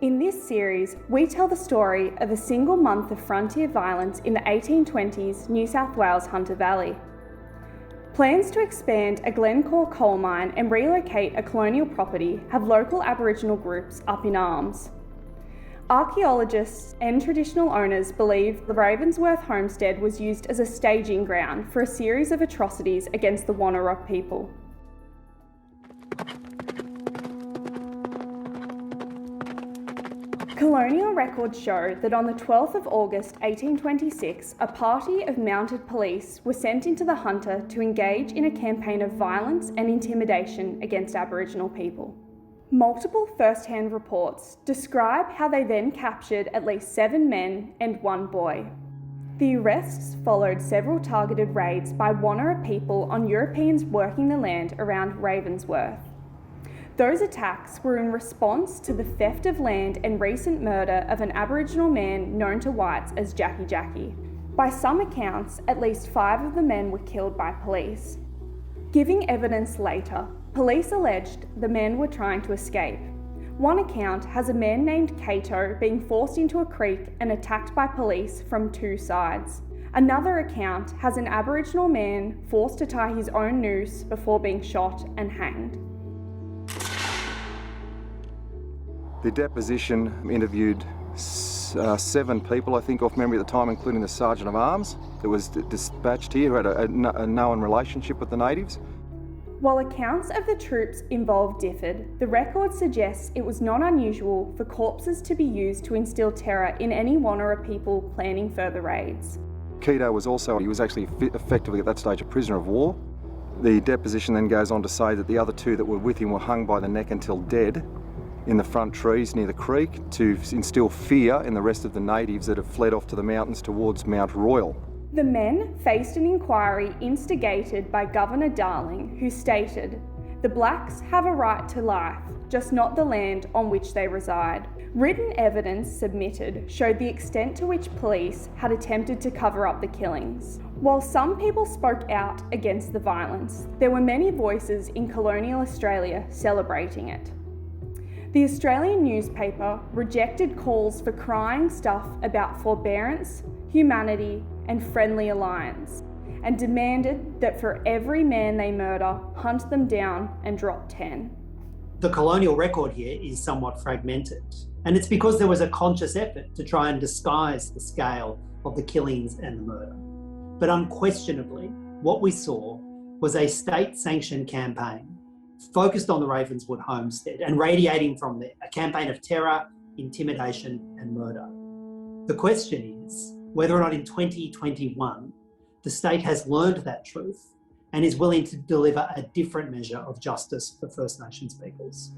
In this series, we tell the story of a single month of frontier violence in the 1820s New South Wales Hunter Valley. Plans to expand a Glencore coal mine and relocate a colonial property have local Aboriginal groups up in arms. Archaeologists and traditional owners believe the Ravensworth homestead was used as a staging ground for a series of atrocities against the Wonnarua people. Colonial records show that on the 12th of August 1826, a party of mounted police were sent into the Hunter to engage in a campaign of violence and intimidation against Aboriginal people. Multiple first-hand reports describe how they then captured at least 7 men and 1 boy. The arrests followed several targeted raids by Wonnarua people on Europeans working the land around Ravensworth. Those attacks were in response to the theft of land and recent murder of an Aboriginal man known to whites as Jackie. By some accounts, at least 5 of the men were killed by police. Giving evidence later, police alleged the men were trying to escape. One account has a man named Cato being forced into a creek and attacked by police from 2 sides. Another account has an Aboriginal man forced to tie his own noose before being shot and hanged. The deposition interviewed 7 people, I think, off memory at the time, including the Sergeant of Arms that was dispatched here, who had a known relationship with the natives. While accounts of the troops involved differed, the record suggests it was not unusual for corpses to be used to instill terror in any Wonnarua people planning further raids. Keto was actually effectively at that stage a prisoner of war. The deposition then goes on to say that the other 2 that were with him were hung by the neck until dead in the front trees near the creek to instill fear in the rest of the natives that have fled off to the mountains towards Mount Royal. The men faced an inquiry instigated by Governor Darling, who stated, "The blacks have a right to life, just not the land on which they reside." Written evidence submitted showed the extent to which police had attempted to cover up the killings. While some people spoke out against the violence, there were many voices in colonial Australia celebrating it. The Australian newspaper rejected calls for crying stuff about forbearance, humanity, and friendly alliance, and demanded that for every man they murder, hunt them down and drop 10. The colonial record here is somewhat fragmented, and it's because there was a conscious effort to try and disguise the scale of the killings and the murder. But unquestionably, what we saw was a state-sanctioned campaign focused on the Ravenswood homestead and radiating from there, a campaign of terror, intimidation and murder. The question is whether or not in 2021 the state has learned that truth and is willing to deliver a different measure of justice for First Nations peoples.